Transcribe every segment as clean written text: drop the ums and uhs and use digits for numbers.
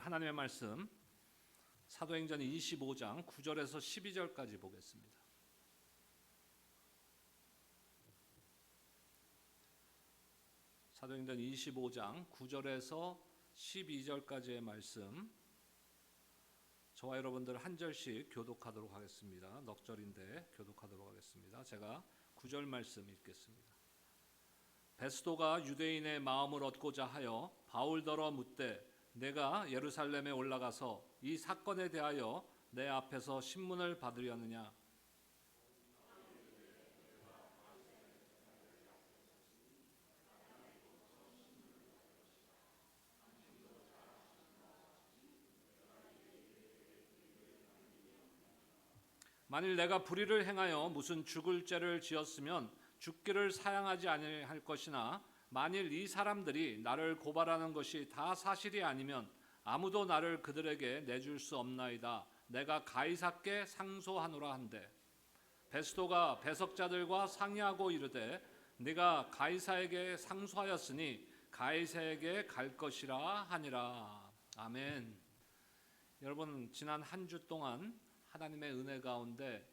하나님의 말씀 사도행전 25장 9절에서 12절까지 보겠습니다. 사도행전 25장 9절에서 12절까지의 말씀, 저와 여러분들 한 절씩 교독하도록 하겠습니다. 넉절인데 교독하도록 하겠습니다. 제가 9절 말씀 읽겠습니다. 베스도가 유대인의 마음을 얻고자 하여 바울더러 묻되, 내가 예루살렘에 올라가서 이 사건에 대하여 내 앞에서 신문을 받으려느냐? 만일 내가 불의를 행하여 무슨 죽을 죄를 지었으면 죽기를 사양하지 아니할 것이나, 만일 이 사람들이 나를 고발하는 것이 다 사실이 아니면 아무도 나를 그들에게 내줄 수 없나이다. 내가 가이사께 상소하노라 한대. 베스도가 배석자들과 상의하고 이르되, 네가 가이사에게 상소하였으니 가이사에게 갈 것이라 하니라. 아멘. 여러분, 지난 한 주 동안 하나님의 은혜 가운데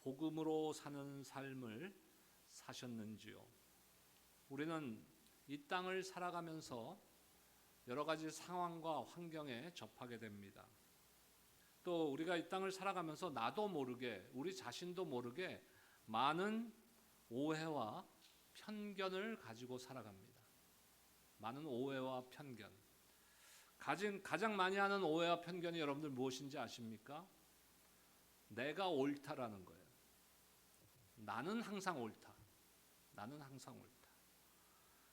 복음으로 사는 삶을 사셨는지요? 우리는 이 땅을 살아가면서 여러 가지 상황과 환경에 접하게 됩니다. 또 우리가 이 땅을 살아가면서 나도 모르게, 우리 자신도 모르게 많은 오해와 편견을 가지고 살아갑니다. 많은 오해와 편견. 가장 많이 하는 오해와 편견이 여러분들 무엇인지 아십니까? 내가 옳다라는 거예요. 나는 항상 옳다. 나는 항상 옳다.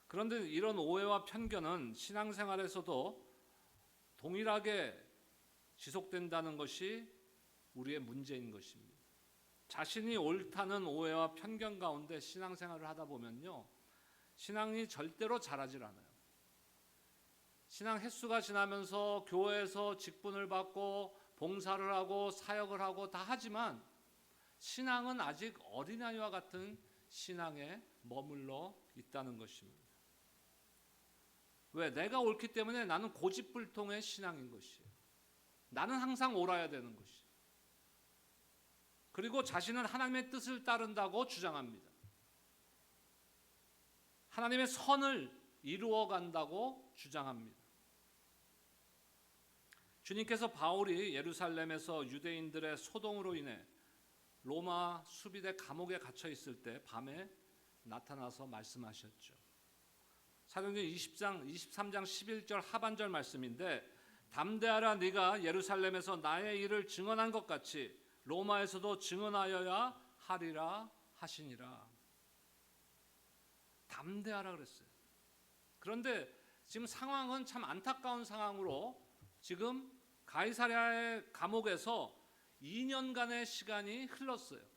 그런데 이런 오해와 편견은 신앙생활에서도 동일하게 지속된다는 것이 우리의 문제인 것입니다. 자신이 옳다는 오해와 편견 가운데 신앙생활을 하다 보면요, 신앙이 절대로 자라질 않아요. 신앙 횟수가 지나면서 교회에서 직분을 받고 봉사를 하고 사역을 하고 다 하지만 신앙은 아직 어린아이와 같은 신앙에 머물러 있다는 것입니다. 왜? 내가 옳기 때문에 나는 고집불통의 신앙인 것이에요. 나는 항상 옳아야 되는 것이에요. 그리고 자신은 하나님의 뜻을 따른다고 주장합니다. 하나님의 선을 이루어 간다고 주장합니다. 주님께서 바울이 예루살렘에서 유대인들의 소동으로 인해 로마 수비대 감옥에 갇혀 있을 때 밤에 나타나서 말씀하셨죠. 사도행전 23장 11절 하반절 말씀인데, 담대하라, 네가 예루살렘에서 나의 일을 증언한 것 같이 로마에서도 증언하여야 하리라 하시니라. 담대하라 그랬어요. 그런데 지금 상황은 참 안타까운 상황으로, 지금 가이사랴의 감옥에서 2년간의 시간이 흘렀어요.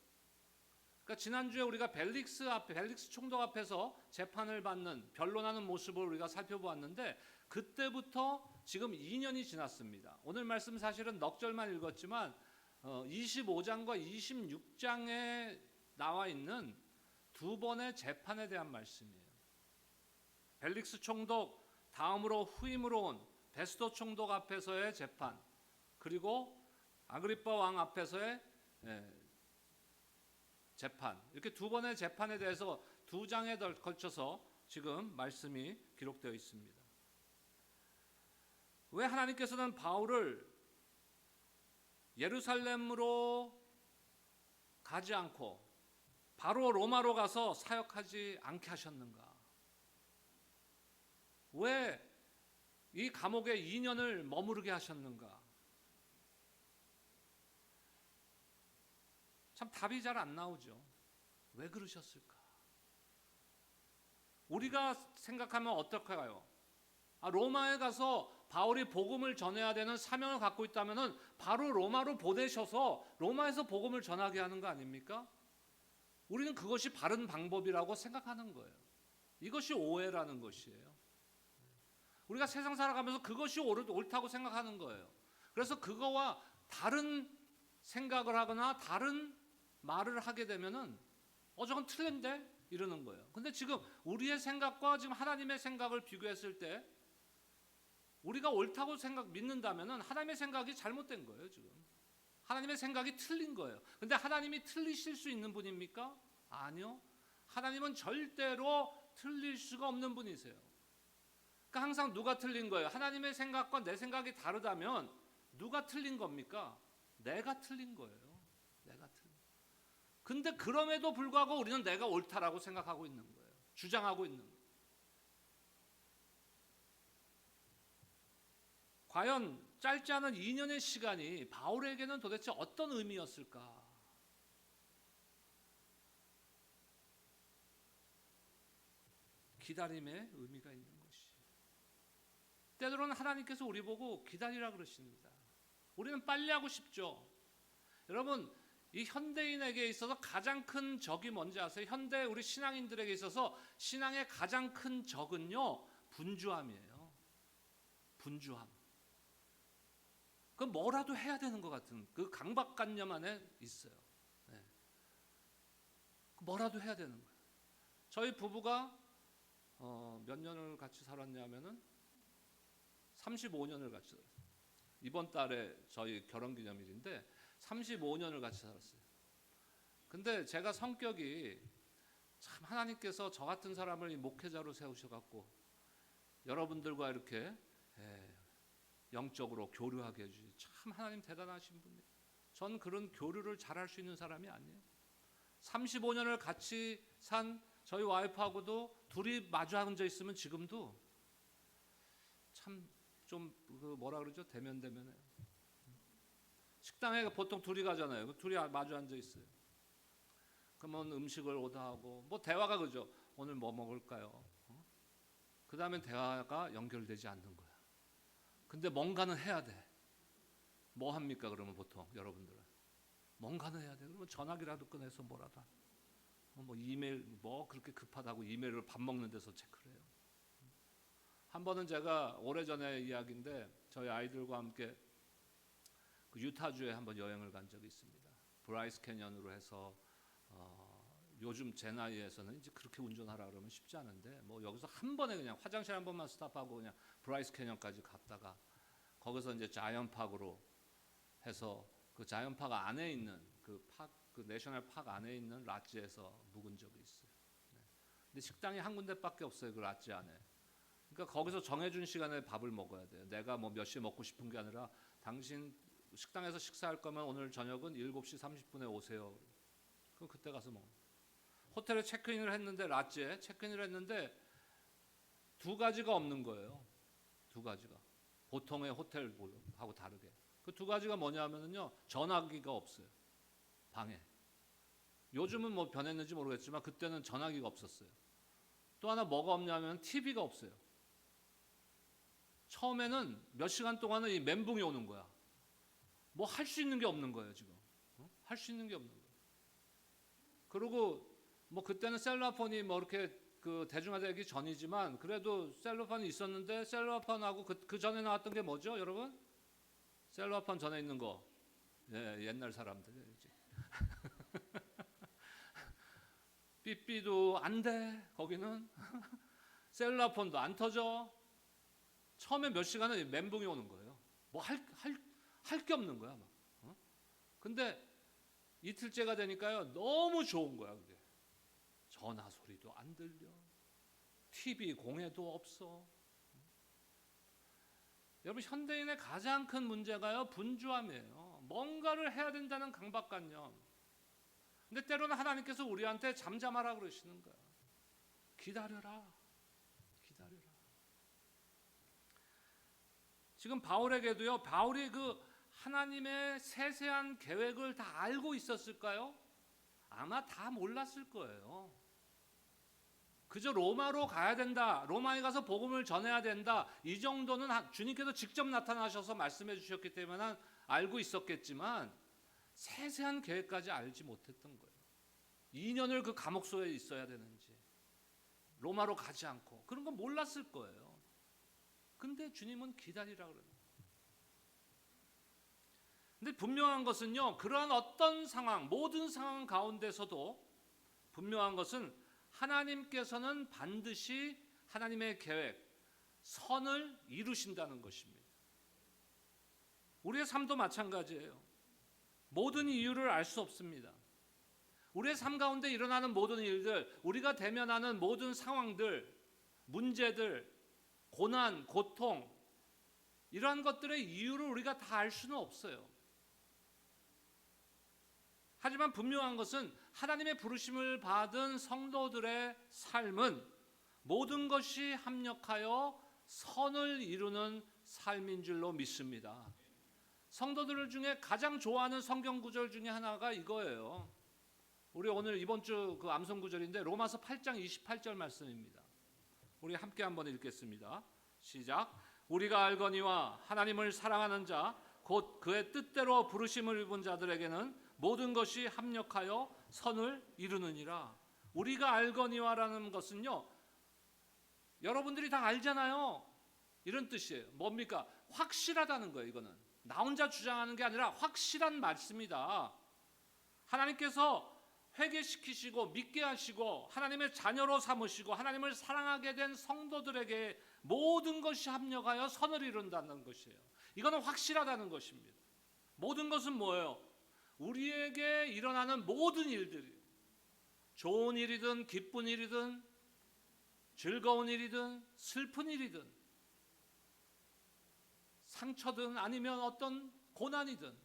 그러니까 지난주에 우리가 벨릭스 총독 앞에서 재판을 받는, 변론하는 모습을 우리가 살펴보았는데, 그때부터 지금 2년이 지났습니다. 오늘 말씀 사실은 넉절만 읽었지만 25장과 26장에 나와 있는 두 번의 재판에 대한 말씀이에요. 벨릭스 총독 다음으로 후임으로 온 베스도 총독 앞에서의 재판, 그리고 아그리빠 왕 앞에서의 재판, 이렇게 두 번의 재판에 대해서 두 장에 걸쳐서 지금 말씀이 기록되어 있습니다. 왜 하나님께서는 바울을 예루살렘으로 가지 않고 바로 로마로 가서 사역하지 않게 하셨는가? 왜 이 감옥에 2년을 머무르게 하셨는가? 참 답이 잘 안 나오죠. 왜 그러셨을까? 우리가 생각하면 어떨까요? 로마에 가서 바울이 복음을 전해야 되는 사명을 갖고 있다면 바로 로마로 보내셔서 로마에서 복음을 전하게 하는 거 아닙니까? 우리는 그것이 바른 방법이라고 생각하는 거예요. 이것이 오해라는 것이에요. 우리가 세상 살아가면서 그것이 옳다고 생각하는 거예요. 그래서 그거와 다른 생각을 하거나 다른 말을 하게 되면은 저건 틀린데? 이러는 거예요. 근데 지금 우리의 생각과 지금 하나님의 생각을 비교했을 때 우리가 옳다고 믿는다면은 하나님의 생각이 잘못된 거예요, 지금. 하나님의 생각이 틀린 거예요. 근데 하나님이 틀리실 수 있는 분입니까? 아니요. 하나님은 절대로 틀릴 수가 없는 분이세요. 그러니까 항상 누가 틀린 거예요? 하나님의 생각과 내 생각이 다르다면 누가 틀린 겁니까? 내가 틀린 거예요. 내가 틀린. 근데 그럼에도 불구하고 우리는 내가 옳다라고 생각하고 있는 거예요. 주장하고 있는 거예요. 과연 짧지 않은 2년의 시간이 바울에게는 도대체 어떤 의미였을까? 기다림의 의미가 있는 것이. 때로는 하나님께서 우리 보고 기다리라 그러십니다. 우리는 빨리 하고 싶죠. 여러분, 이 현대인에게 있어서 가장 큰 적이 뭔지 아세요? 현대 우리 신앙인들에게 있어서 신앙의 가장 큰 적은요, 분주함이에요. 분주함. 그 뭐라도 해야 되는 것 같은 그 강박관념 안에 있어요. 네. 뭐라도 해야 되는 거예요. 저희 부부가 몇 년을 같이 살았냐면은 35년을 같이 살았어요. 이번 달에 저희 결혼기념일인데 35년을 같이 살았어요. 근데 제가 성격이 참 하나님께서 저 같은 사람을 목회자로 세우셔갖고 여러분들과 이렇게 영적으로 교류하게 해주시. 참 하나님 대단하신 분이에요. 전 그런 교류를 잘할 수 있는 사람이 아니에요. 35년을 같이 산 저희 와이프하고도 둘이 마주 앉아 있으면 지금도 참 좀 뭐라 그러죠? 대면대면해요. 식당에 보통 둘이 가잖아요. 둘이 마주 앉아 있어요. 그러면 음식을 오더하고 뭐 대화가 그죠? 오늘 뭐 먹을까요? 그 다음엔 대화가 연결되지 않는 거야. 근데 뭔가는 해야 돼. 뭐 합니까? 그러면 보통 여러분들은 뭔가는 해야 돼. 그러면 전화기라도 꺼내서 뭐라도 뭐 이메일 뭐 그렇게 급하다고 이메일을 밥 먹는 데서 체크를 해요. 한 번은 제가 오래전의 이야기인데 저희 아이들과 함께 그 유타주에 한번 여행을 간 적이 있습니다. 브라이스 캐년으로 해서 요즘 제 나이에서는 이제 그렇게 운전하라 그러면 쉽지 않은데 뭐 여기서 한 번에 그냥 화장실 한 번만 스탑하고 그냥 브라이스 캐년까지 갔다가 거기서 이제 자이언파크로 해서 그 자이언파크 안에 있는 그 내셔널 파크 안에 있는 라찌에서 묵은 적이 있어요. 네. 근데 식당이 한 군데밖에 없어요, 그 라찌 안에. 그러니까 거기서 정해준 시간에 밥을 먹어야 돼요. 내가 뭐 몇 시에 먹고 싶은 게 아니라 당신 식당에서 식사할 거면 오늘 저녁은 7시 30분에 오세요. 그럼 그때 가서 먹어. 호텔에 체크인을 했는데 라찌에 체크인을 했는데 두 가지가 없는 거예요. 두 가지가. 보통의 호텔하고 다르게. 그 두 가지가 뭐냐면요. 전화기가 없어요. 방에. 요즘은 뭐 변했는지 모르겠지만 그때는 전화기가 없었어요. 또 하나 뭐가 없냐면 TV가 없어요. 처음에는 몇 시간 동안은 이 멘붕이 오는 거야. 뭐 할 수 있는 게 없는 거예요, 지금. 할 수 있는 게 없는 거예요. 그리고 뭐 그때는 셀러폰이 뭐 이렇게 그 대중화되기 전이지만 그래도 셀러폰이 있었는데 셀러폰하고 그 전에 나왔던 게 뭐죠, 여러분? 셀러폰 전에 있는 거. 예, 옛날 사람들이지. 삐삐도 안 돼. 거기는 셀러폰도 안 터져. 처음에 몇 시간은 멘붕이 오는 거예요. 뭐 할 게 없는 거야, 막. 근데 이틀째가 되니까요, 너무 좋은 거야, 그게. 전화 소리도 안 들려. TV 공해도 없어. 여러분, 현대인의 가장 큰 문제가요, 분주함이에요. 뭔가를 해야 된다는 강박관념. 근데 때로는 하나님께서 우리한테 잠잠하라 그러시는 거야. 기다려라. 기다려라. 지금 바울에게도요, 바울이 그 하나님의 세세한 계획을 다 알고 있었을까요? 아마 다 몰랐을 거예요. 그저 로마로 가야 된다. 로마에 가서 복음을 전해야 된다. 이 정도는 주님께서 직접 나타나셔서 말씀해 주셨기 때문에 알고 있었겠지만 세세한 계획까지 알지 못했던 거예요. 2년을 그 감옥소에 있어야 되는지 로마로 가지 않고 그런 건 몰랐을 거예요. 근데 주님은 기다리라 그래요. 근데 분명한 것은요, 그러한 어떤 상황, 모든 상황 가운데서도 분명한 것은 하나님께서는 반드시 하나님의 계획, 선을 이루신다는 것입니다. 우리의 삶도 마찬가지예요. 모든 이유를 알 수 없습니다. 우리의 삶 가운데 일어나는 모든 일들, 우리가 대면하는 모든 상황들, 문제들, 고난, 고통, 이러한 것들의 이유를 우리가 다 알 수는 없어요. 하지만 분명한 것은 하나님의 부르심을 받은 성도들의 삶은 모든 것이 합력하여 선을 이루는 삶인 줄로 믿습니다. 성도들 중에 가장 좋아하는 성경 구절 중에 하나가 이거예요. 우리 오늘 이번 주 그 암송 구절인데 로마서 8장 28절 말씀입니다. 우리 함께 한번 읽겠습니다. 시작. 우리가 알거니와 하나님을 사랑하는 자 곧 그의 뜻대로 부르심을 입은 자들에게는 모든 것이 합력하여 선을 이루느니라. 우리가 알거니와라는 것은요, 여러분들이 다 알잖아요. 이런 뜻이에요. 뭡니까? 확실하다는 거예요. 이거는 나 혼자 주장하는 게 아니라 확실한 말씀이다. 하나님께서 회개시키시고 믿게 하시고 하나님의 자녀로 삼으시고 하나님을 사랑하게 된 성도들에게 모든 것이 합력하여 선을 이룬다는 것이에요. 이거는 확실하다는 것입니다. 모든 것은 뭐예요? 우리에게 일어나는 모든 일들이, 좋은 일이든 기쁜 일이든 즐거운 일이든 슬픈 일이든 상처든 아니면 어떤 고난이든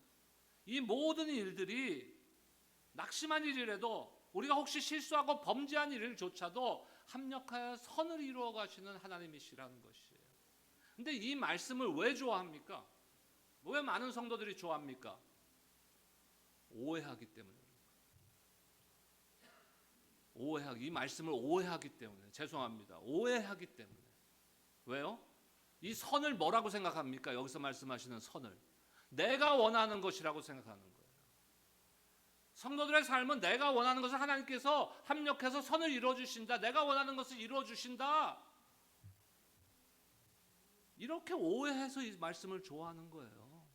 이 모든 일들이 낙심한 일이라도 우리가 혹시 실수하고 범죄한 일조차도 합력하여 선을 이루어 가시는 하나님이시라는 것이에요. 근데 이 말씀을 왜 좋아합니까? 왜 많은 성도들이 좋아합니까? 오해하기 때문에. 이 말씀을 오해하기 때문에. 죄송합니다. 오해하기 때문에. 왜요? 이 선을 뭐라고 생각합니까? 여기서 말씀하시는 선을 내가 원하는 것이라고 생각하는 거예요. 성도들의 삶은 내가 원하는 것을 하나님께서 합력해서 선을 이루어주신다. 내가 원하는 것을 이루어주신다. 이렇게 오해해서 이 말씀을 좋아하는 거예요.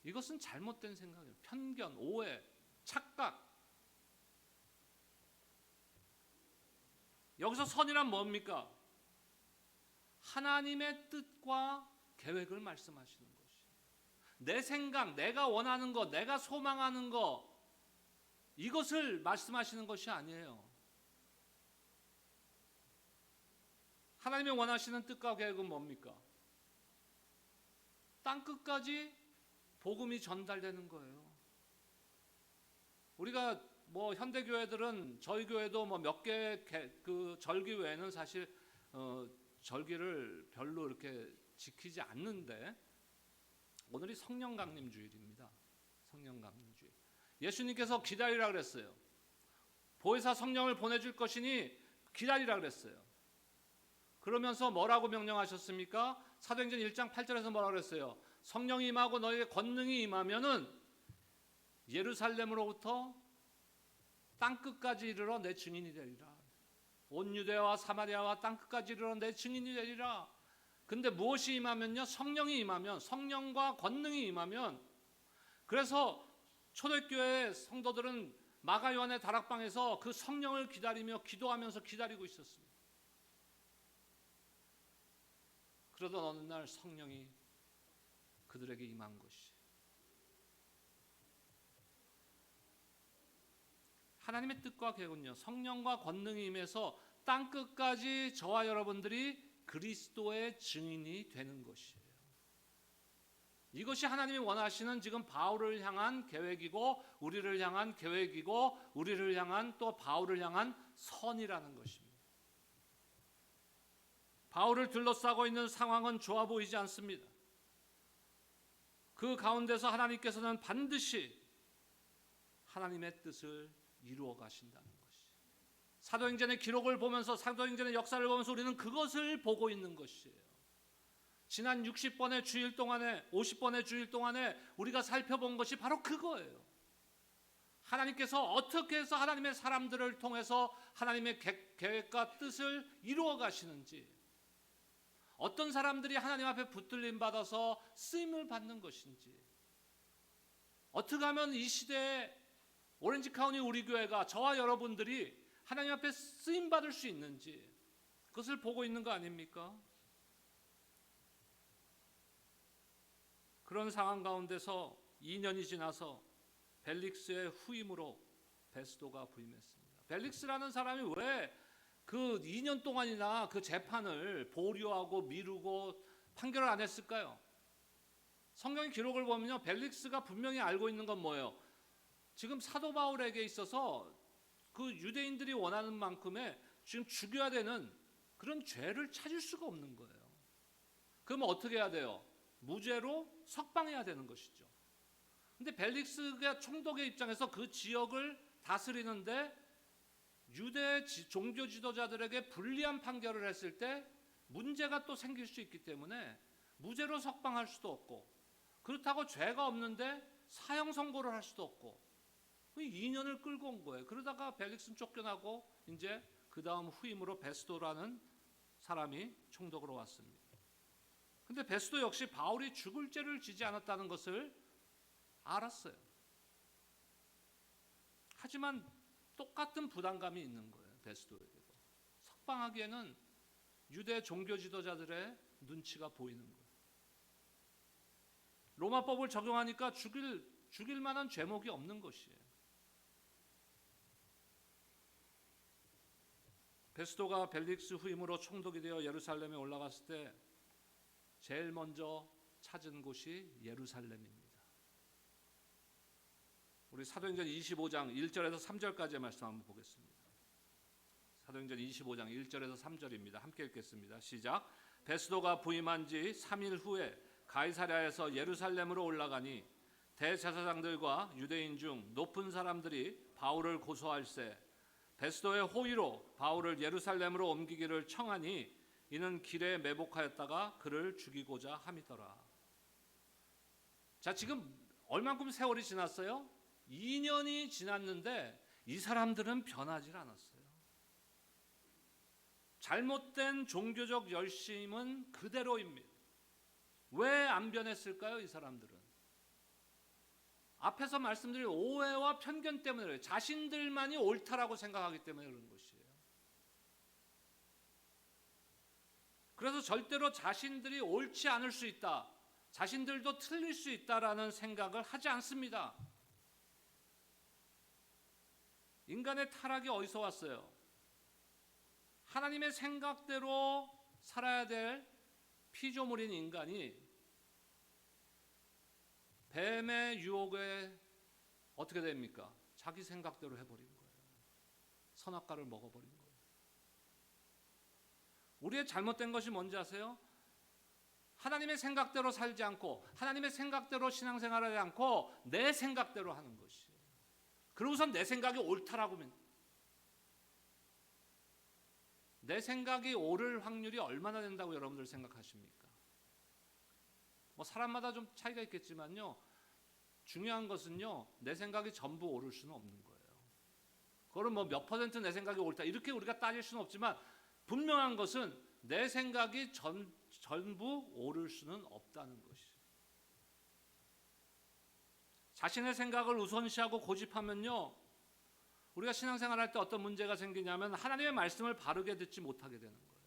이것은 잘못된 생각이에요. 편견, 오해, 착각. 여기서 선이란 뭡니까? 하나님의 뜻과 계획을 말씀하시는 것이에요. 내 생각, 내가 원하는 것, 내가 소망하는 것, 이것을 말씀하시는 것이 아니에요. 하나님의 원하시는 뜻과 계획은 뭡니까? 땅끝까지 복음이 전달되는 거예요. 우리가 뭐 현대 교회들은 저희 교회도 뭐 몇 개 그 절기 외에는 사실 절기를 별로 이렇게 지키지 않는데 오늘이 성령 강림 주일입니다. 성령 강림 주일. 예수님께서 기다리라 그랬어요. 보혜사 성령을 보내줄 것이니 기다리라 그랬어요. 그러면서 뭐라고 명령하셨습니까? 사도행전 1장 8절에서 뭐라고 그랬어요? 성령이 임하고 너에게 권능이 임하면은 예루살렘으로부터 땅끝까지 이르러 내 증인이 되리라. 온 유대와 사마리아와 땅끝까지 이르러 내 증인이 되리라. 근데 무엇이 임하면요? 성령이 임하면, 성령과 권능이 임하면, 그래서 초대교회 성도들은 마가 요한의 다락방에서 그 성령을 기다리며 기도하면서 기다리고 있었습니다. 그러던 어느 날 성령이 그들에게 임한 것이, 하나님의 뜻과 계획은요, 성령과 권능이 임해서 땅끝까지 저와 여러분들이 그리스도의 증인이 되는 것이에요. 이것이 하나님이 원하시는 지금 바울을 향한 계획이고 우리를 향한 계획이고 우리를 향한 또 바울을 향한 선이라는 것입니다. 바울을 둘러싸고 있는 상황은 좋아 보이지 않습니다. 그 가운데서 하나님께서는 반드시 하나님의 뜻을 이루어 가신다는 것이, 사도행전의 기록을 보면서 사도행전의 역사를 보면서 우리는 그것을 보고 있는 것이에요. 지난 60번의 주일 동안에 50번의 주일 동안에 우리가 살펴본 것이 바로 그거예요. 하나님께서 어떻게 해서 하나님의 사람들을 통해서 하나님의 계획과 뜻을 이루어 가시는지, 어떤 사람들이 하나님 앞에 붙들림 받아서 쓰임을 받는 것인지, 어떻게 하면 이 시대에 오렌지 카운티 우리 교회가, 저와 여러분들이 하나님 앞에 쓰임 받을 수 있는지, 그것을 보고 있는 거 아닙니까? 그런 상황 가운데서 2년이 지나서 벨릭스의 후임으로 베스도가 부임했습니다. 벨릭스라는 사람이 왜 그 2년 동안이나 그 재판을 보류하고 미루고 판결을 안 했을까요? 성경의 기록을 보면요, 벨릭스가 분명히 알고 있는 건 뭐예요? 지금 사도 바울에게 있어서 그 유대인들이 원하는 만큼의 지금 죽여야 되는 그런 죄를 찾을 수가 없는 거예요. 그러면 어떻게 해야 돼요? 무죄로 석방해야 되는 것이죠. 근데 벨릭스가 총독의 입장에서 그 지역을 다스리는데 유대 종교 지도자들에게 불리한 판결을 했을 때 문제가 또 생길 수 있기 때문에 무죄로 석방할 수도 없고, 그렇다고 죄가 없는데 사형 선고를 할 수도 없고, 2년을 끌고 온 거예요. 그러다가 벨릭스는 쫓겨나고 이제 그 다음 후임으로 베스도라는 사람이 총독으로 왔습니다. 근데 베스도 역시 바울이 죽을 죄를 지지 않았다는 것을 알았어요. 하지만 똑같은 부담감이 있는 거예요. 베스도에게도. 석방하기에는 유대 종교 지도자들의 눈치가 보이는 거예요. 로마법을 적용하니까 죽일 만한 죄목이 없는 것이에요. 베스도가 벨릭스 후임으로 총독이 되어 예루살렘에 올라갔을 때 제일 먼저 찾은 곳이 예루살렘입니다. 우리 사도행전 25장 1절에서 3절까지의 말씀 한번 보겠습니다. 사도행전 25장 1절에서 3절입니다. 함께 읽겠습니다. 시작. 베스도가 부임한 지 3일 후에 가이사랴에서 예루살렘으로 올라가니 대제사장들과 유대인 중 높은 사람들이 바울을 고소할세 베스도의 호의로 바울을 예루살렘으로 옮기기를 청하니 이는 길에 매복하였다가 그를 죽이고자 함이더라. 자, 지금 얼만큼 세월이 지났어요? 2년이 지났는데 이 사람들은 변하지 않았어요. 잘못된 종교적 열심은 그대로입니다. 왜 안 변했을까요? 이 사람들은 앞에서 말씀드린 오해와 편견 때문에 그래요. 자신들만이 옳다라고 생각하기 때문에 그런 것이에요. 그래서 절대로 자신들이 옳지 않을 수 있다, 자신들도 틀릴 수 있다라는 생각을 하지 않습니다. 인간의 타락이 어디서 왔어요? 하나님의 생각대로 살아야 될 피조물인 인간이 뱀의 유혹에 어떻게 됩니까? 자기 생각대로 해버린 거예요. 선악과를 먹어버린 거예요. 우리의 잘못된 것이 뭔지 아세요? 하나님의 생각대로 살지 않고 하나님의 생각대로 신앙생활하지 않고 내 생각대로 하는 것이에요. 그러고선 내 생각이 옳다라고 믿는, 내 생각이 옳을 확률이 얼마나 된다고 여러분들 생각하십니까? 뭐 사람마다 좀 차이가 있겠지만요, 중요한 것은요, 내 생각이 전부 옳을 수는 없는 거예요. 그거는 뭐 몇 퍼센트 내 생각이 옳다 이렇게 우리가 따질 수는 없지만 분명한 것은 내 생각이 전부 옳을 수는 없다는 것이에요. 자신의 생각을 우선시하고 고집하면요, 우리가 신앙생활할 때 어떤 문제가 생기냐면 하나님의 말씀을 바르게 듣지 못하게 되는 거예요.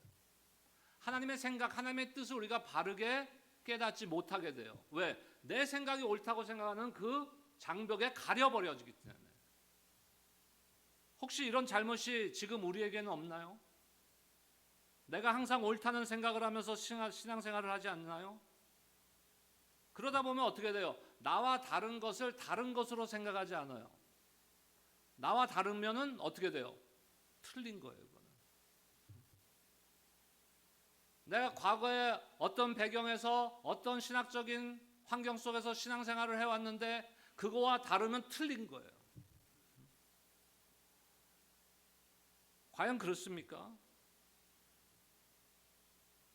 하나님의 생각, 하나님의 뜻을 우리가 바르게 깨닫지 못하게 돼요. 왜? 내 생각이 옳다고 생각하는 그 장벽에 가려버려지기 때문에. 혹시 이런 잘못이 지금 우리에게는 없나요? 내가 항상 옳다는 생각을 하면서 신앙생활을 하지 않나요? 그러다 보면 어떻게 돼요? 나와 다른 것을 다른 것으로 생각하지 않아요. 나와 다르면은 어떻게 돼요? 틀린 거예요. 이거는. 내가 과거에 어떤 배경에서 어떤 신학적인 환경 속에서 신앙생활을 해왔는데 그거와 다르면 틀린 거예요. 과연 그렇습니까?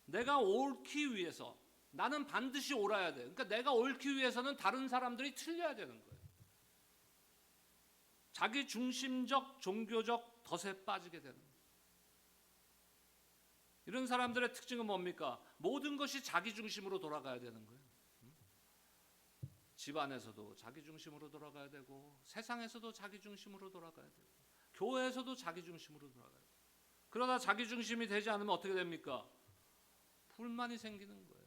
내가 옳기 위해서, 나는 반드시 옳아야 돼. 그러니까 내가 옳기 위해서는 다른 사람들이 틀려야 되는 거예요. 자기 중심적 종교적 덫에 빠지게 되는 거예요. 이런 사람들의 특징은 뭡니까? 모든 것이 자기 중심으로 돌아가야 되는 거예요. 집안에서도 자기 중심으로 돌아가야 되고, 세상에서도 자기 중심으로 돌아가야 되고, 교회에서도 자기 중심으로 돌아가야 되고, 그러다 자기 중심이 되지 않으면 어떻게 됩니까? 불만이 생기는 거예요.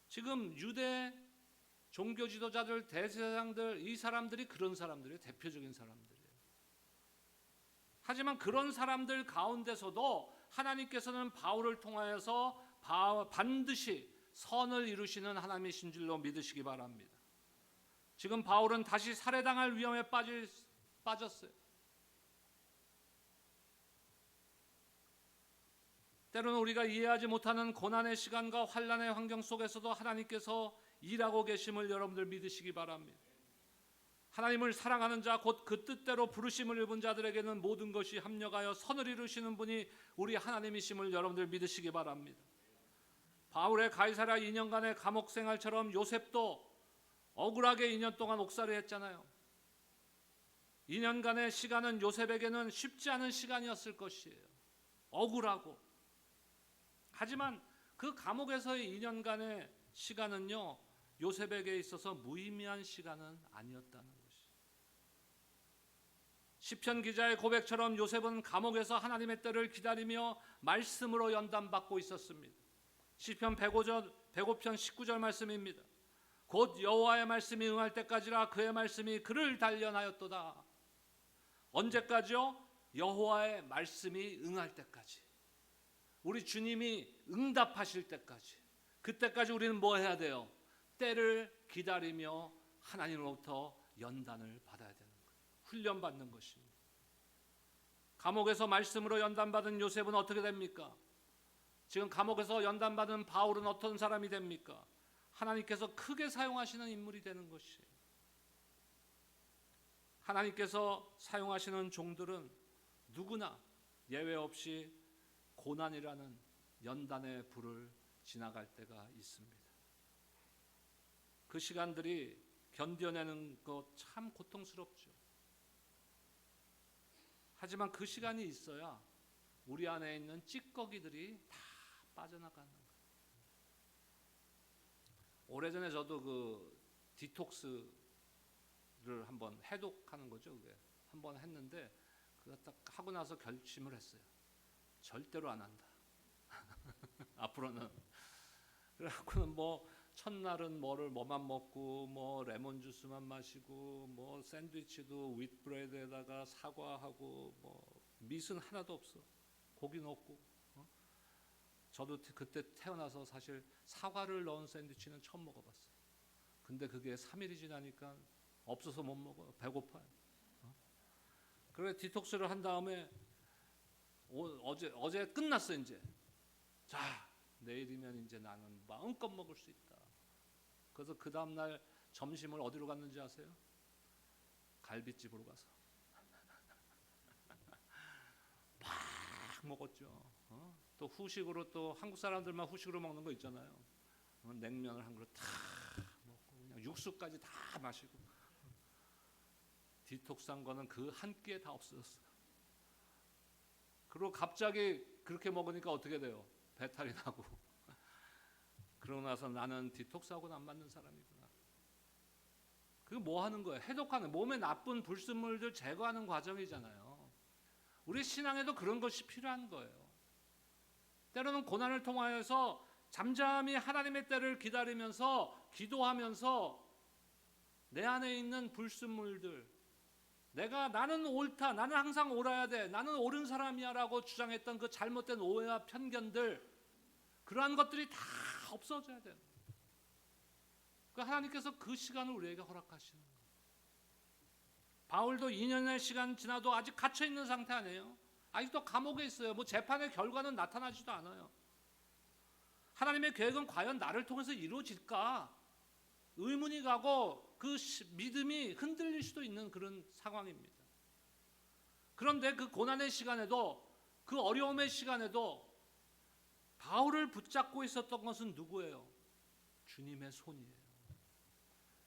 지금 유대 종교 지도자들, 대제사장들, 이 사람들이 그런 사람들이에요. 대표적인 사람들이에요. 하지만 그런 사람들 가운데서도 하나님께서는 바울을 통하여서 반드시 선을 이루시는 하나님이신 줄로 믿으시기 바랍니다. 지금 바울은 다시 살해당할 위험에 빠졌어요. 때로는 우리가 이해하지 못하는 고난의 시간과 환난의 환경 속에서도 하나님께서 일하고 계심을 여러분들 믿으시기 바랍니다. 하나님을 사랑하는 자, 곧 그 뜻대로 부르심을 입은 자들에게는 모든 것이 합력하여 선을 이루시는 분이 우리 하나님이심을 여러분들 믿으시기 바랍니다. 바울의 가이사랴 2년간의 감옥 생활처럼 요셉도 억울하게 2년 동안 옥살이 했잖아요. 2년간의 시간은 요셉에게는 쉽지 않은 시간이었을 것이에요. 억울하고. 하지만 그 감옥에서의 2년간의 시간은요, 요셉에게 있어서 무의미한 시간은 아니었다는 것이죠. 시편 기자의 고백처럼 요셉은 감옥에서 하나님의 때를 기다리며 말씀으로 연단받고 있었습니다. 시편 105편 19절 말씀입니다. 곧 여호와의 말씀이 응할 때까지라 그의 말씀이 그를 단련하였도다. 언제까지요? 여호와의 말씀이 응할 때까지. 우리 주님이 응답하실 때까지. 그때까지 우리는 뭐 해야 돼요? 때를 기다리며 하나님으로부터 연단을 받아야 되는 거예요. 훈련받는 것입니다. 감옥에서 말씀으로 연단받은 요셉은 어떻게 됩니까? 지금 감옥에서 연단받은 바울은 어떤 사람이 됩니까? 하나님께서 크게 사용하시는 인물이 되는 것이에요. 하나님께서 사용하시는 종들은 누구나 예외 없이 고난이라는 연단의 불을 지나갈 때가 있습니다. 그 시간들이 견뎌내는 것 참 고통스럽죠. 하지만 그 시간이 있어야 우리 안에 있는 찌꺼기들이 다 빠져나가는 거예요. 오래전에 저도 그 디톡스를 한번 해독하는 거죠. 그게 한번 했는데 그거 딱 하고 나서 결심을 했어요. 절대로 안 한다. 앞으로는. 그래갖고는 뭐 첫날은 뭐만 먹고 뭐 레몬 주스만 마시고 뭐 샌드위치도 윗브레드에다가 사과하고 뭐 밑은 하나도 없어. 고기는 없고. 저도 그때 태어나서 사실 사과를 넣은 샌드위치는 처음 먹어봤어요. 근데 그게 3일이 지나니까 없어서 못 먹어요. 배고파요. 그래 디톡스를 한 다음에 어제 끝났어 이제. 자 내일이면 이제 나는 마음껏 먹을 수 있다. 그래서 그 다음날 점심을 어디로 갔는지 아세요? 갈비집으로 가서 막 먹었죠. 또 후식으로 또 한국 사람들만 후식으로 먹는 거 있잖아요. 냉면을 한 그릇 다 먹고 그냥 육수까지 다 마시고 디톡스한 거는 그 한 끼에 다 없어졌어요. 그리고 갑자기 그렇게 먹으니까 어떻게 돼요? 배탈이 나고. 그러고 나서 나는 디톡스하고는 안 맞는 사람이구나. 그게 뭐 하는 거예요? 해독하는, 몸에 나쁜 불순물들 제거하는 과정이잖아요. 우리 신앙에도 그런 것이 필요한 거예요. 때로는 고난을 통하여서 잠잠히 하나님의 때를 기다리면서 기도하면서 내 안에 있는 불순물들, 나는 옳다, 나는 항상 옳아야 돼, 나는 옳은 사람이야 라고 주장했던 그 잘못된 오해와 편견들, 그러한 것들이 다 없어져야 돼요. 그러니까 하나님께서 그 시간을 우리에게 허락하시는 거예요. 바울도 2년의 시간 지나도 아직 갇혀있는 상태 아니에요. 아직도 감옥에 있어요. 뭐 재판의 결과는 나타나지도 않아요. 하나님의 계획은 과연 나를 통해서 이루어질까? 의문이 가고 그 믿음이 흔들릴 수도 있는 그런 상황입니다. 그런데 그 고난의 시간에도, 그 어려움의 시간에도 바울을 붙잡고 있었던 것은 누구예요? 주님의 손이에요.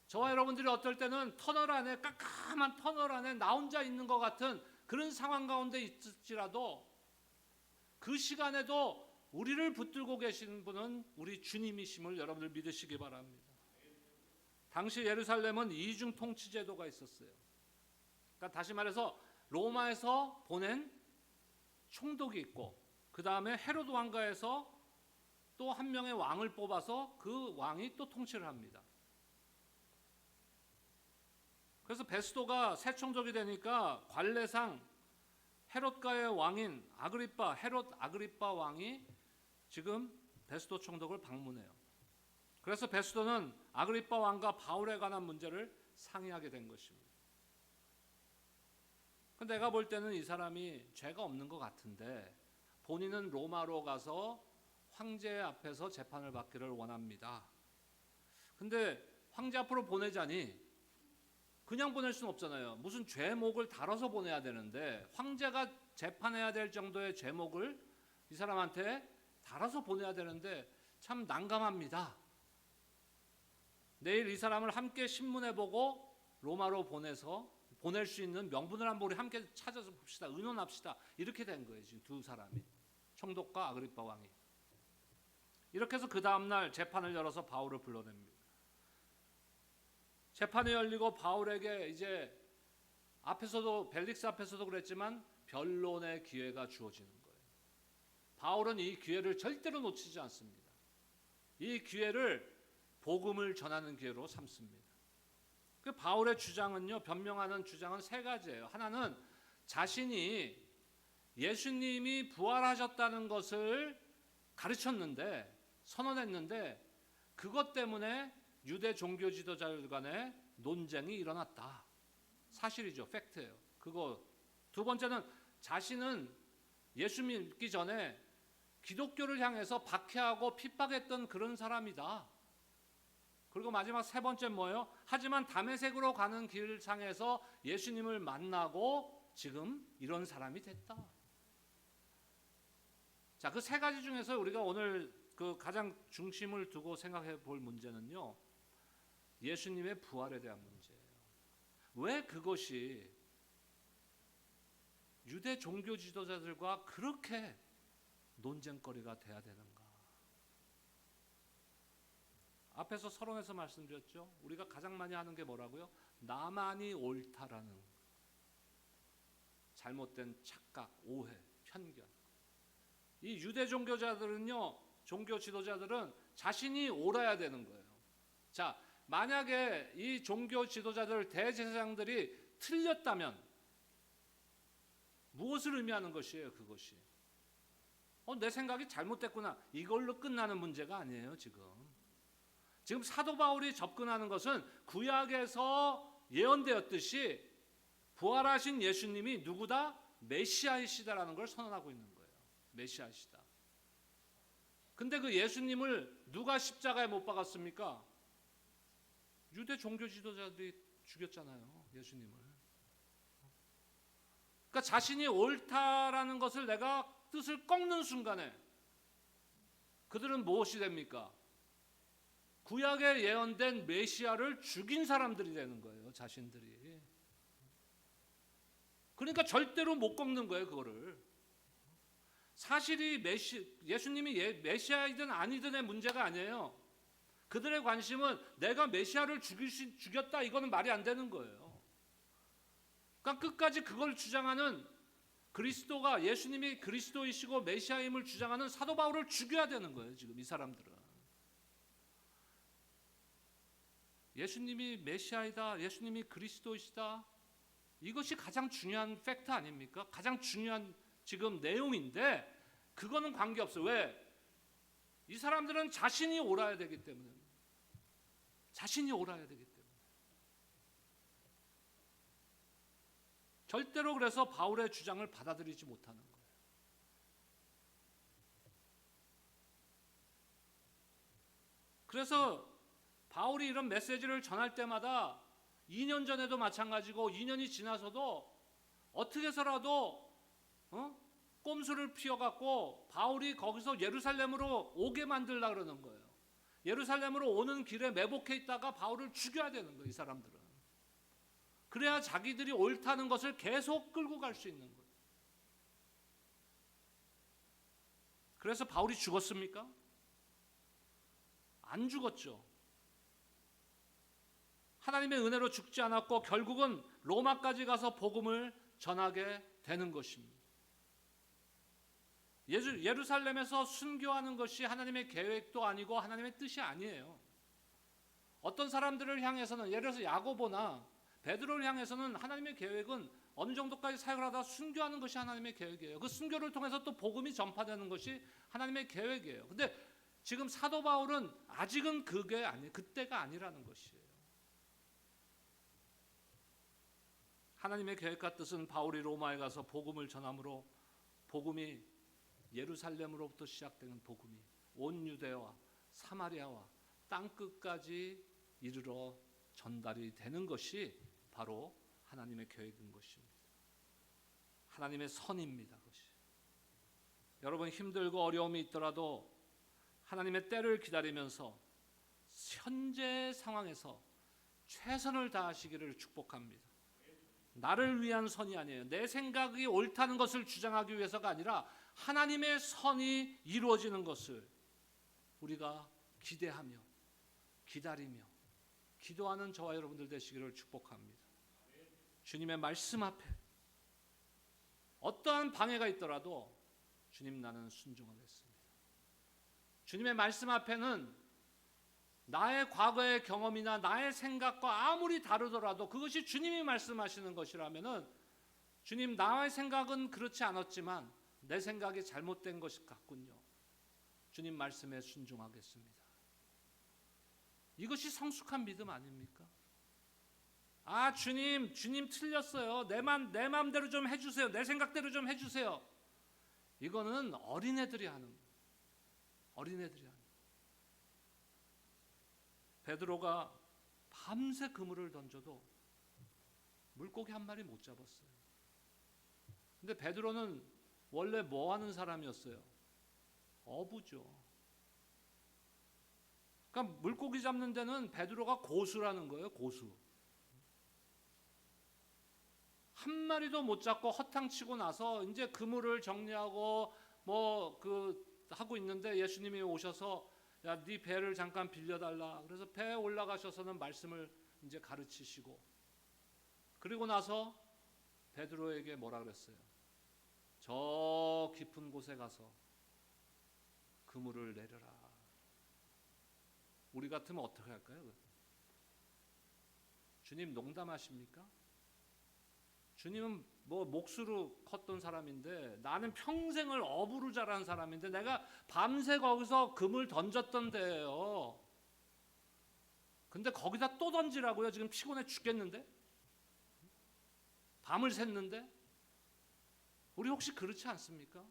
저와 여러분들이 어떨 때는 터널 안에, 깜깜한 터널 안에 나 혼자 있는 것 같은 그런 상황 가운데 있을지라도 그 시간에도 우리를 붙들고 계신 분은 우리 주님이심을 여러분들 믿으시기 바랍니다. 당시 예루살렘은 이중 통치 제도가 있었어요. 그러니까 다시 말해서 로마에서 보낸 총독이 있고 그 다음에 헤로드 왕가에서 또 한 명의 왕을 뽑아서 그 왕이 또 통치를 합니다. 그래서 베스도가 새 총독이 되니까 관례상 헤롯가의 왕인 헤롯 아그리빠 왕이 지금 베스도 총독을 방문해요. 그래서 베스도는 아그리빠 왕과 바울에 관한 문제를 상의하게 된 것입니다. 내가 볼 때는 이 사람이 죄가 없는 것 같은데 본인은 로마로 가서 황제 앞에서 재판을 받기를 원합니다. 근데 황제 앞으로 보내자니 그냥 보낼 수는 없잖아요. 무슨 죄목을 다뤄서 보내야 되는데 황제가 재판해야 될 정도의 죄목을 이 사람한테 달아서 보내야 되는데 참 난감합니다. 내일 이 사람을 함께 신문해 보고 로마로 보내서 보낼 수 있는 명분을 한번 우리 함께 찾아서 봅시다. 의논합시다. 이렇게 된 거예요. 지금 두 사람이. 총독과 아그리빠 왕이. 이렇게 해서 그 다음날 재판을 열어서 바울을 불러냅니다. 재판이 열리고 바울에게 이제 벨릭스 앞에서도 그랬지만 변론의 기회가 주어지는 거예요. 바울은 이 기회를 절대로 놓치지 않습니다. 이 기회를 복음을 전하는 기회로 삼습니다. 그 바울의 주장은요, 변명하는 주장은 세 가지예요. 하나는 자신이 예수님이 부활하셨다는 것을 가르쳤는데, 선언했는데 그것 때문에 유대 종교 지도자들 간에 논쟁이 일어났다. 사실이죠. 팩트예요. 그거. 두 번째는 자신은 예수 믿기 전에 기독교를 향해서 박해하고 핍박했던 그런 사람이다. 그리고 마지막 세 번째 뭐예요? 하지만 다메섹으로 가는 길상에서 예수님을 만나고 지금 이런 사람이 됐다. 자, 그 세 가지 중에서 우리가 오늘 그 가장 중심을 두고 생각해 볼 문제는요, 예수님의 부활에 대한 문제예요. 왜 그것이 유대 종교 지도자들과 그렇게 논쟁거리가 돼야 되는가? 앞에서 서론에서 말씀드렸죠. 우리가 가장 많이 하는 게 뭐라고요? 나만이 옳다라는 잘못된 착각, 오해, 편견. 이 유대 종교자들은요, 종교 지도자들은 자신이 옳아야 되는 거예요. 자, 만약에 이 종교 지도자들, 대제사장들이 틀렸다면 무엇을 의미하는 것이에요, 그것이? 내 생각이 잘못됐구나. 이걸로 끝나는 문제가 아니에요, 지금. 지금 사도 바울이 접근하는 것은 구약에서 예언되었듯이 부활하신 예수님이 누구다? 메시아이시다라는 걸 선언하고 있는 거예요. 메시아이시다. 근데 그 예수님을 누가 십자가에 못 박았습니까? 유대 종교 지도자들이 죽였잖아요, 예수님을. 그러니까 자신이 옳다라는 것을 내가 뜻을 꺾는 순간에 그들은 무엇이 됩니까? 구약에 예언된 메시아를 죽인 사람들이 되는 거예요, 자신들이. 그러니까 절대로 못 꺾는 거예요, 그거를. 사실이 예수님이 메시아이든 아니든의 문제가 아니에요. 그들의 관심은 내가 메시아를 죽였다, 이거는 말이 안 되는 거예요. 그러니까 끝까지 그걸 주장하는 그리스도가, 예수님이 그리스도이시고 메시아임을 주장하는 사도 바울을 죽여야 되는 거예요, 지금 이 사람들은. 예수님이 메시아이다, 예수님이 그리스도이시다, 이것이 가장 중요한 팩트 아닙니까? 가장 중요한 지금 내용인데 그거는 관계없어요. 왜? 이 사람들은 자신이 옳아야 되기 때문에. 자신이 옳아야 되기 때문에. 절대로 그래서 바울의 주장을 받아들이지 못하는 거예요. 그래서 바울이 이런 메시지를 전할 때마다 2년 전에도 마찬가지고 2년이 지나서도 어떻게 해서라도 꼼수를 피워갖고 바울이 거기서 예루살렘으로 오게 만들려고 그러는 거예요. 예루살렘으로 오는 길에 매복해 있다가 바울을 죽여야 되는 거예요, 이 사람들은. 그래야 자기들이 옳다는 것을 계속 끌고 갈 수 있는 거예요. 그래서 바울이 죽었습니까? 안 죽었죠. 하나님의 은혜로 죽지 않았고 결국은 로마까지 가서 복음을 전하게 되는 것입니다. 예루살렘에서 순교하는 것이 하나님의 계획도 아니고 하나님의 뜻이 아니에요. 어떤 사람들을 향해서는, 예를 들어서 야고보나 베드로를 향해서는 하나님의 계획은 어느 정도까지 사역을 하다 순교하는 것이 하나님의 계획이에요. 그 순교를 통해서 또 복음이 전파되는 것이 하나님의 계획이에요. 근데 지금 사도 바울은 아직은 그때가 아니라는 것이에요. 하나님의 계획과 뜻은 바울이 로마에 가서 복음을 전함으로 복음이 예루살렘으로부터 시작되는 복음이 온 유대와 사마리아와 땅끝까지 이르러 전달이 되는 것이 바로 하나님의 계획인 것입니다. 하나님의 선입니다. 그것이. 여러분 힘들고 어려움이 있더라도 하나님의 때를 기다리면서 현재 상황에서 최선을 다하시기를 축복합니다. 나를 위한 선이 아니에요. 내 생각이 옳다는 것을 주장하기 위해서가 아니라 하나님의 선이 이루어지는 것을 우리가 기대하며 기다리며 기도하는 저와 여러분들 되시기를 축복합니다. 주님의 말씀 앞에 어떠한 방해가 있더라도 주님 나는 순종하겠습니다. 주님의 말씀 앞에는 나의 과거의 경험이나 나의 생각과 아무리 다르더라도 그것이 주님이 말씀하시는 것이라면은 주님 나의 생각은 그렇지 않았지만 내 생각이 잘못된 것이 같군요. 주님 말씀에 순종하겠습니다. 이것이 성숙한 믿음 아닙니까? 아 주님 틀렸어요. 내 마음대로 좀 해주세요. 내 생각대로 좀 해주세요. 이거는 어린애들이 하는 거예요. 어린애들이 하는 거예요. 베드로가 밤새 그물을 던져도 물고기 한 마리 못 잡았어요. 근데 베드로는 원래 뭐 하는 사람이었어요? 어부죠. 그러니까 물고기 잡는 데는 베드로가 고수라는 거예요. 고수. 한 마리도 못 잡고 허탕치고 나서 이제 그물을 정리하고 하고 있는데 예수님이 오셔서 야, 네 배를 잠깐 빌려달라. 그래서 배에 올라가셔서는 말씀을 이제 가르치시고 그리고 나서 베드로에게 뭐라 그랬어요? 저 깊은 곳에 가서 그물을 내려라. 우리 같으면 어떻게 할까요? 주님 농담하십니까? 주님은 뭐 목수로 컸던 사람인데 나는 평생을 어부로 자란 사람인데 내가 밤새 거기서 금을 던졌던데요. 근데 거기다 또 던지라고요? 지금 피곤해 죽겠는데? 밤을 샜는데? 우리 혹시 그렇지 않습니까?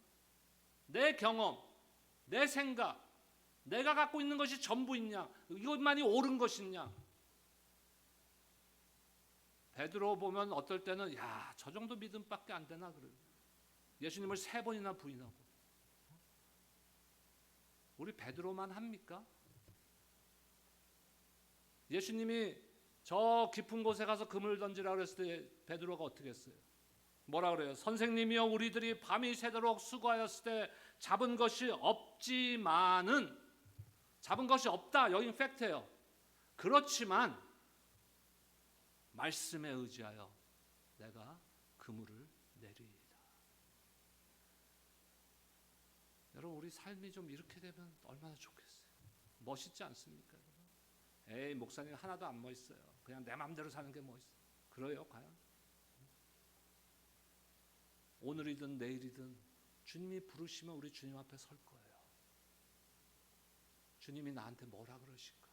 내 경험, 내 생각, 내가 갖고 있는 것이 전부있냐? 이것만이 옳은 것이냐? 베드로 보면 어떨 때는 야, 저 정도 믿음밖에 안 되나 그래요. 예수님을 3번이나 부인하고. 우리 베드로만 합니까? 예수님이 저 깊은 곳에 가서 금을 던지라 그랬을 때 베드로가 어떻게 했어요? 뭐라 그래요? 선생님이여 우리들이 밤이 새도록 수고하였을 때 잡은 것이 없지만은 잡은 것이 없다. 여긴 팩트예요. 그렇지만 말씀에 의지하여 내가 그물을 내리이다. 여러분 우리 삶이 좀 이렇게 되면 얼마나 좋겠어요. 멋있지 않습니까? 에이 목사님 하나도 안 멋있어요. 그냥 내 마음대로 사는 게 멋있어요. 그래요 과연? 오늘이든 내일이든 주님이 부르시면 우리 주님 앞에 설 거예요. 주님이 나한테 뭐라 그러실까?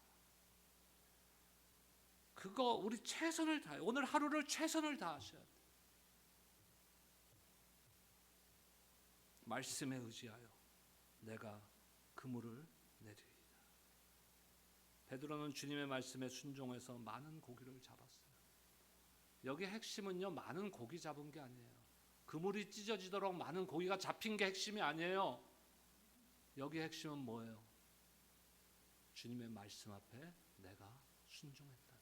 그거 우리 최선을 다해요. 오늘 하루를 최선을 다하셔야 돼요. 말씀에 의지하여 내가 그물을 내리이다. 베드로는 주님의 말씀에 순종해서 많은 고기를 잡았어요. 여기 핵심은요, 많은 고기 잡은 게 아니에요. 그물이 찢어지도록 많은 고기가 잡힌 게 핵심이 아니에요. 여기 핵심은 뭐예요? 주님의 말씀 앞에 내가 순종했다는 거예요.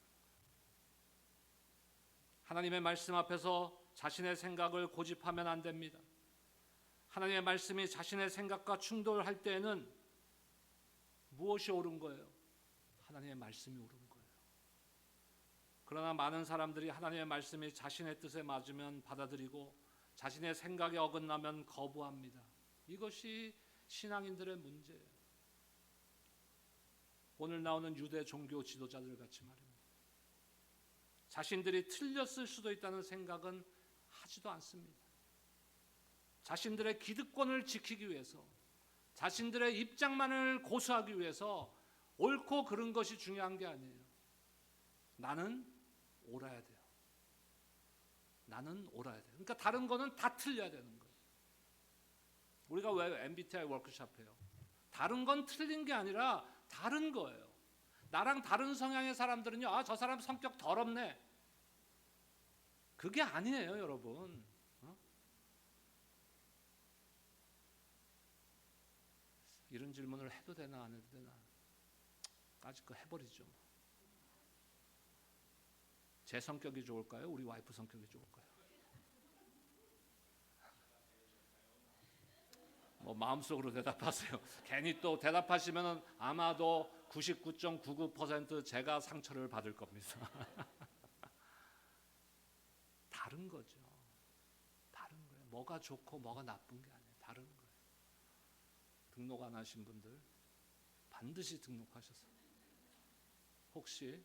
하나님의 말씀 앞에서 자신의 생각을 고집하면 안 됩니다. 하나님의 말씀이 자신의 생각과 충돌할 때에는 무엇이 옳은 거예요? 하나님의 말씀이 옳은 거예요. 그러나 많은 사람들이 하나님의 말씀이 자신의 뜻에 맞으면 받아들이고 자신의 생각에 어긋나면 거부합니다. 이것이 신앙인들의 문제예요. 오늘 나오는 유대 종교 지도자들 같이 말입니다. 자신들이 틀렸을 수도 있다는 생각은 하지도 않습니다. 자신들의 기득권을 지키기 위해서, 자신들의 입장만을 고수하기 위해서 옳고 그른 것이 중요한 게 아니에요. 나는 옳아야 돼요. 나는 옳아야 돼요. 그러니까 다른 거는 다 틀려야 되는 거예요. 우리가 왜 MBTI 워크숍 해요? 다른 건 틀린 게 아니라 다른 거예요. 나랑 다른 성향의 사람들은요, 아, 저 사람 성격 더럽네. 그게 아니에요, 여러분. 이런 질문을 해도 되나 안 해도 되나? 까짓 거 해버리죠. 제 성격이 좋을까요? 우리 와이프 성격이 좋을까요? 뭐 마음속으로 대답하세요. 괜히 또 대답하시면은 아마도 99.99% 제가 상처를 받을 겁니다. 다른 거죠. 다른 거예요. 뭐가 좋고 뭐가 나쁜 게 아니에요. 다른 거예요. 등록 안 하신 분들 반드시 등록하셔서, 혹시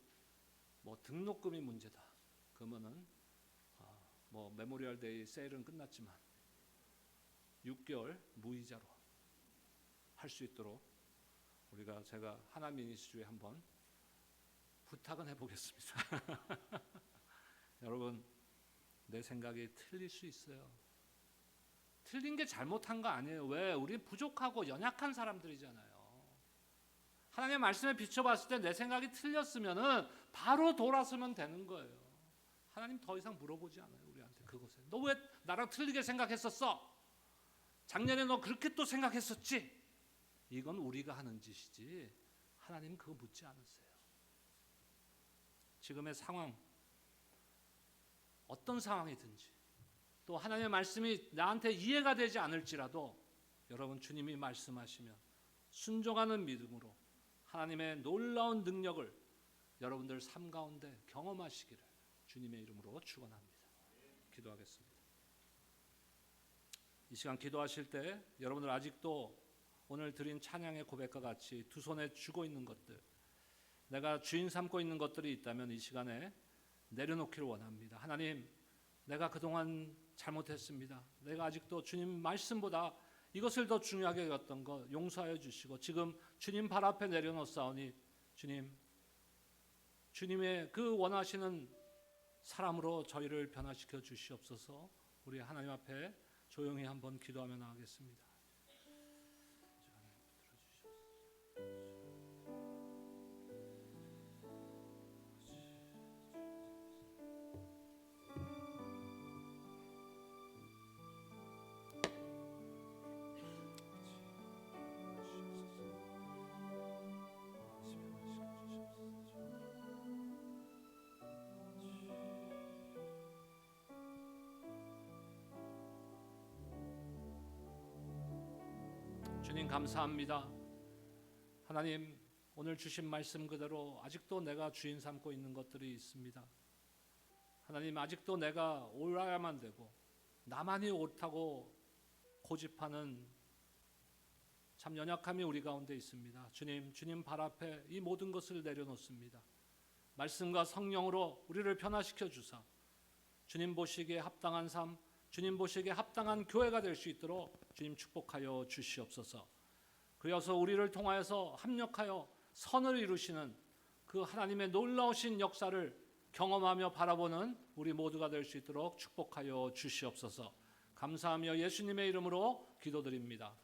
뭐 등록금이 문제다 그러면은 뭐 메모리얼 데이 세일은 끝났지만 6개월 무이자로 할 수 있도록 제가 하나 미니스트리에 한번 부탁은 해보겠습니다. 여러분, 내 생각이 틀릴 수 있어요. 틀린 게 잘못한 거 아니에요. 왜? 우리 부족하고 연약한 사람들이잖아요. 하나님의 말씀에 비춰봤을 때 내 생각이 틀렸으면은 바로 돌아서면 되는 거예요. 하나님 더 이상 물어보지 않아요, 우리한테. 그것에 너 왜 나랑 틀리게 생각했었어? 작년에 너 그렇게 또 생각했었지? 이건 우리가 하는 짓이지 하나님 그거 묻지 않으세요. 지금의 상황, 어떤 상황이든지, 또 하나님의 말씀이 나한테 이해가 되지 않을지라도 여러분, 주님이 말씀하시면 순종하는 믿음으로 하나님의 놀라운 능력을 여러분들 삶 가운데 경험하시기를 주님의 이름으로 축원합니다. 기도하겠습니다. 이 시간 기도하실 때 여러분들 아직도 오늘 드린 찬양의 고백과 같이 두 손에 쥐고 있는 것들, 내가 주인 삼고 있는 것들이 있다면 이 시간에 내려놓기를 원합니다. 하나님, 내가 그동안 잘못했습니다. 내가 아직도 주님 말씀보다 이것을 더 중요하게 여겼던 것 용서하여 주시고, 지금 주님 발 앞에 내려놓사오니 주님, 주님의 그 원하시는 사람으로 저희를 변화시켜 주시옵소서. 우리 하나님 앞에 조용히 한번 기도하며 나가겠습니다. 주님 감사합니다. 하나님, 오늘 주신 말씀 그대로 아직도 내가 주인 삼고 있는 것들이 있습니다. 하나님, 아직도 내가 옳아야만 되고 나만이 옳다고 고집하는 참 연약함이 우리 가운데 있습니다. 주님 발 앞에 이 모든 것을 내려놓습니다. 말씀과 성령으로 우리를 변화시켜 주사 주님 보시기에 합당한 삶, 주님 보시기에 합당한 교회가 될 수 있도록 주님 축복하여 주시옵소서. 그래서 우리를 통하여서 합력하여 선을 이루시는 그 하나님의 놀라우신 역사를 경험하며 바라보는 우리 모두가 될 수 있도록 축복하여 주시옵소서. 감사하며 예수님의 이름으로 기도드립니다.